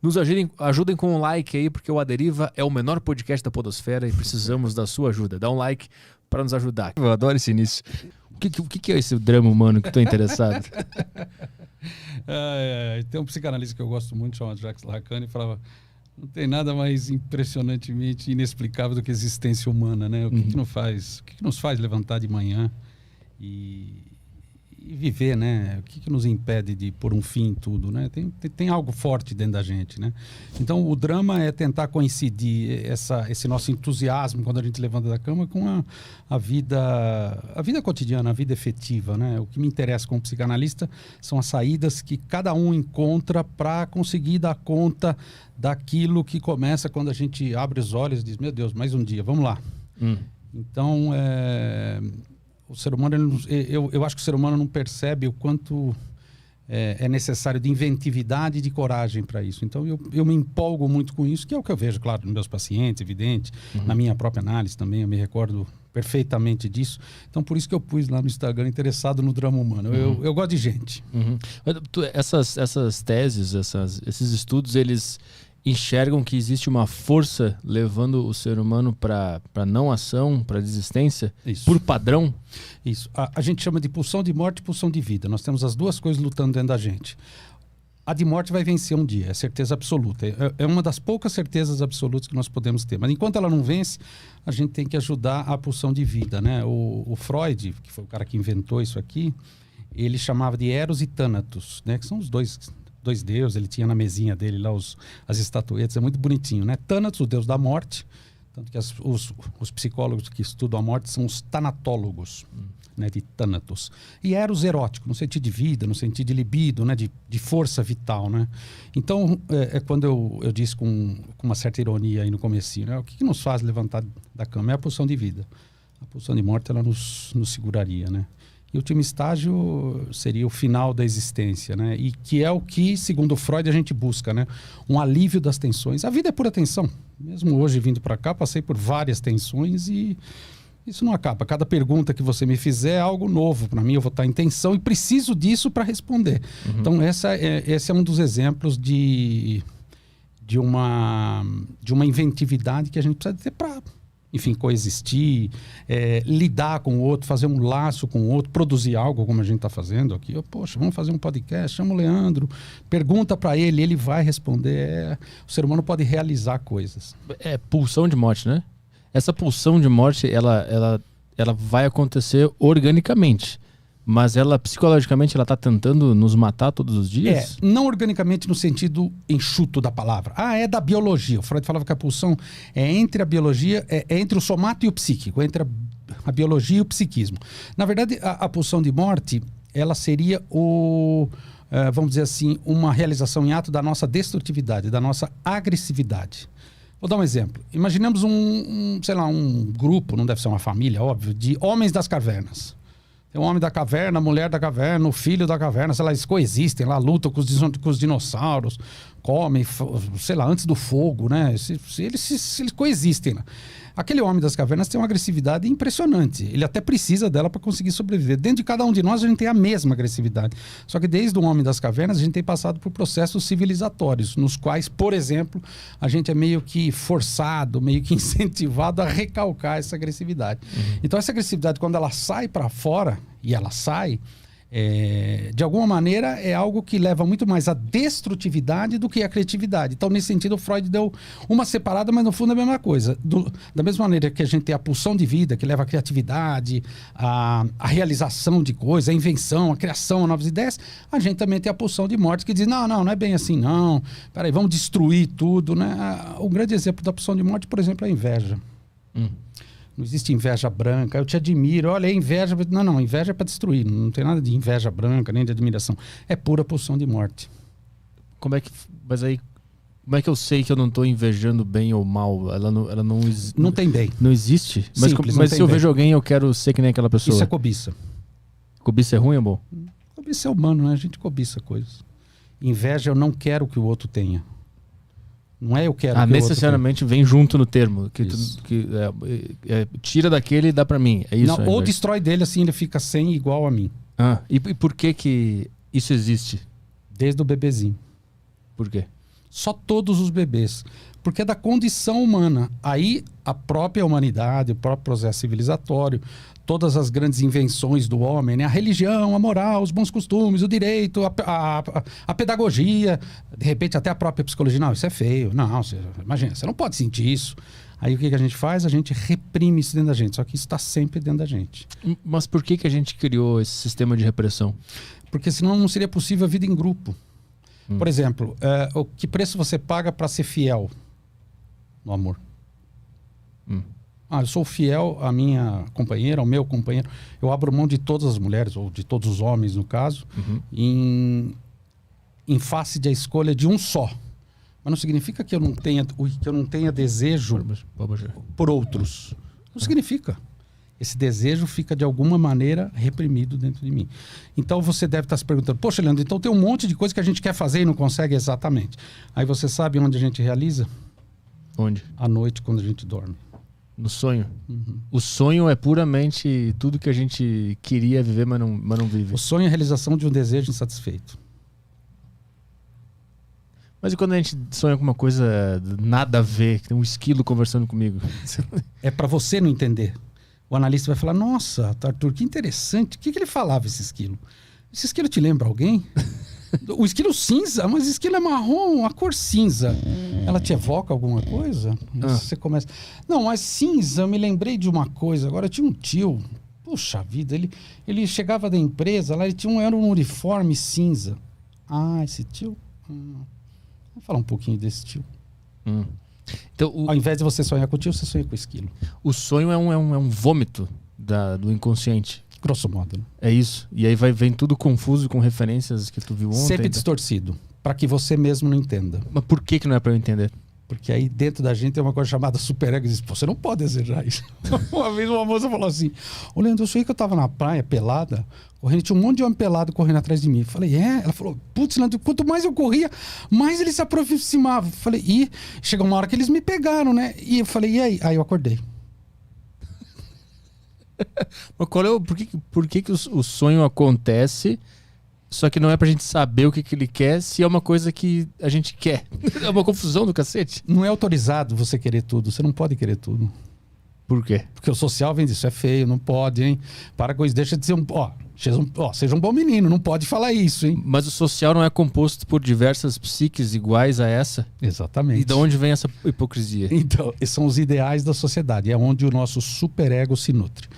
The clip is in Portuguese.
Nos ajudem com um like aí, porque o A Deriva é o menor podcast da podosfera e precisamos da sua ajuda. Dá um like para nos ajudar. Eu adoro esse início. O que é esse drama humano que estou interessado? Tem um psicanalista que eu gosto muito, chamado Jacques Lacan, e falava: não tem nada mais impressionantemente inexplicável do que a existência humana, né? O que nos faz levantar de manhã e viver, né? O que nos impede de pôr um fim em tudo, né? Tem algo forte dentro da gente, né? Então, o drama é tentar coincidir esse nosso entusiasmo quando a gente levanta da cama com a vida cotidiana, a vida efetiva, né? O que me interessa como psicanalista são as saídas que cada um encontra para conseguir dar conta daquilo que começa quando a gente abre os olhos e diz: meu Deus, mais um dia, vamos lá. Então, o ser humano, eu acho que o ser humano não percebe o quanto é necessário de inventividade e de coragem para isso. Então, eu me empolgo muito com isso, que é o que eu vejo, claro, nos meus pacientes, evidente, na minha própria análise também, eu me recordo perfeitamente disso. Então, por isso que eu pus lá no Instagram, interessado no drama humano. Eu gosto de gente. Essas teses, esses estudos, eles enxergam que existe uma força levando o ser humano para não ação, para desistência, Isso. Por padrão? Isso. A gente chama de pulsão de morte e pulsão de vida. Nós temos as duas coisas lutando dentro da gente. A de morte vai vencer um dia, é certeza absoluta. É uma das poucas certezas absolutas que nós podemos ter. Mas enquanto ela não vence, a gente tem que ajudar a pulsão de vida, né? O Freud, que foi o cara que inventou isso aqui, ele chamava de Eros e Thanatos, né? Que são os dois deuses. Ele tinha na mesinha dele lá as estatuetas, é muito bonitinho, né? Thanatos, o deus da morte, tanto que os psicólogos que estudam a morte são os tanatólogos, né? De Thanatos. E Eros erótico, no sentido de vida, no sentido de libido, né? De força vital, né? Então, quando eu disse com uma certa ironia aí no comecinho, né? O que nos faz levantar da cama é a pulsão de vida. A pulsão de morte, ela nos seguraria, né? E o último estágio seria o final da existência, né? E que é o que, segundo Freud, a gente busca, né? Um alívio das tensões. A vida é pura tensão. Mesmo hoje, vindo para cá, passei por várias tensões e isso não acaba. Cada pergunta que você me fizer é algo novo para mim. Eu vou estar em tensão e preciso disso para responder. Então, esse é um dos exemplos de uma inventividade que a gente precisa ter para, enfim, coexistir, lidar com o outro, fazer um laço com o outro, produzir algo como a gente está fazendo aqui. Poxa, vamos fazer um podcast, chama o Leandro, pergunta para ele vai responder. O ser humano pode realizar coisas. É pulsão de morte, né? Essa pulsão de morte, ela vai acontecer organicamente. Mas ela, psicologicamente, ela está tentando nos matar todos os dias? Não organicamente no sentido enxuto da palavra. É da biologia. O Freud falava que a pulsão é entre a biologia, é entre o somato e o psíquico, entre a biologia e o psiquismo. Na verdade, a pulsão de morte, ela seria vamos dizer assim, uma realização em ato da nossa destrutividade, da nossa agressividade. Vou dar um exemplo. Imaginemos um grupo, não deve ser uma família, óbvio, de homens das cavernas. Tem o homem da caverna, a mulher da caverna, o filho da caverna, sei lá, eles coexistem lá, lutam com os dinossauros, comem, sei lá, antes do fogo, né? Eles coexistem lá. Aquele homem das cavernas tem uma agressividade impressionante. Ele até precisa dela para conseguir sobreviver. Dentro de cada um de nós, a gente tem a mesma agressividade. Só que desde o homem das cavernas, a gente tem passado por processos civilizatórios, nos quais, por exemplo, a gente é meio que forçado, meio que incentivado a recalcar essa agressividade. Então, essa agressividade, quando ela sai para fora, e ela sai, de alguma maneira é algo que leva muito mais à destrutividade do que à criatividade. Então, nesse sentido, o Freud deu uma separada, mas no fundo é a mesma coisa. Da mesma maneira que a gente tem a pulsão de vida, que leva à criatividade, a realização de coisas, a invenção, a criação, a novas ideias, a gente também tem a pulsão de morte, que diz, não é bem assim, não. Peraí, vamos destruir tudo, né? Um grande exemplo da pulsão de morte, por exemplo, é a inveja. Não existe inveja branca. Eu te admiro. Olha, é inveja. Não, inveja é para destruir. Não tem nada de inveja branca, nem de admiração. É pura pulsão de morte. Mas aí, como é que eu sei que eu não estou invejando bem ou mal? Ela não tem bem. Não existe? Simples, mas se eu vejo alguém, eu quero ser que nem aquela pessoa. Isso é cobiça. Cobiça é ruim ou bom? Cobiça é humano, né? A gente cobiça coisas. Inveja, eu não quero que o outro tenha. Não é eu quero. Necessariamente vem junto no termo. Tira daquele e dá pra mim. É isso. Não, ou destrói dele, assim ele fica sem igual a mim. E por que isso existe? Desde o bebezinho. Por quê? Só todos os bebês. Porque é da condição humana. Aí a própria humanidade, o próprio processo civilizatório, todas as grandes invenções do homem, né? A religião, a moral, os bons costumes, o direito, a pedagogia, de repente até a própria psicologia. Não, isso é feio. Não, imagina, você não pode sentir isso. Aí o que a gente faz? A gente reprime isso dentro da gente. Só que isso está sempre dentro da gente. Mas por que a gente criou esse sistema de repressão? Porque senão não seria possível a vida em grupo. Por exemplo, o que preço você paga para ser fiel no amor? Eu sou fiel à minha companheira, ao meu companheiro. Eu abro mão de todas as mulheres, ou de todos os homens, no caso, em face da escolha de um só. Mas não significa que eu não tenha desejo por outros. Não significa. Esse desejo fica, de alguma maneira, reprimido dentro de mim. Então, você deve estar se perguntando, poxa, Leandro, então tem um monte de coisa que a gente quer fazer e não consegue exatamente. Aí você sabe onde a gente realiza? Onde? À noite, quando a gente dorme. No sonho? O sonho é puramente tudo que a gente queria viver, mas não vive. O sonho é a realização de um desejo insatisfeito. Mas e quando a gente sonha com uma coisa nada a ver, que tem um esquilo conversando comigo? É para você não entender. O analista vai falar, nossa, Arthur, que interessante. O que ele falava, esse esquilo? Esse esquilo te lembra alguém? O esquilo cinza, mas o esquilo é marrom, a cor cinza. Ela te evoca alguma coisa? Você começa... Não, mas cinza, eu me lembrei de uma coisa. Agora, eu tinha um tio, puxa vida, ele chegava da empresa, lá ele era um uniforme cinza. Ah, esse tio... Vou falar um pouquinho desse tio. Então, ao invés de você sonhar com o tio, você sonha com o esquilo. O sonho é um vômito do inconsciente. Grosso modo, né? É isso. E aí vem tudo confuso com referências que tu viu ontem. Sempre distorcido, para que você mesmo não entenda. Mas por que não é para eu entender? Porque aí dentro da gente tem uma coisa chamada superego e diz, pô, você não pode desejar isso. Uma vez uma moça falou assim, ô Leandro, eu sonhei que eu tava na praia, pelada, correndo, tinha um monte de homem pelado correndo atrás de mim. Eu falei, Ela falou, putz, Leandro, quanto mais eu corria, mais eles se aproximavam. Eu falei, chegou uma hora que eles me pegaram, né? E eu falei, e aí? Aí eu acordei. Mas por que o sonho acontece, só que não é pra gente saber o que ele quer, se é uma coisa que a gente quer? É uma confusão do cacete. Não é autorizado você querer tudo, você não pode querer tudo. Por quê? Porque o social vem disso, é feio, não pode, hein? Para com isso, deixa de ser seja um bom menino, não pode falar isso, hein? Mas o social não é composto por diversas psiques iguais a essa? Exatamente. E de onde vem essa hipocrisia? Então, esses são os ideais da sociedade, é onde o nosso superego se nutre.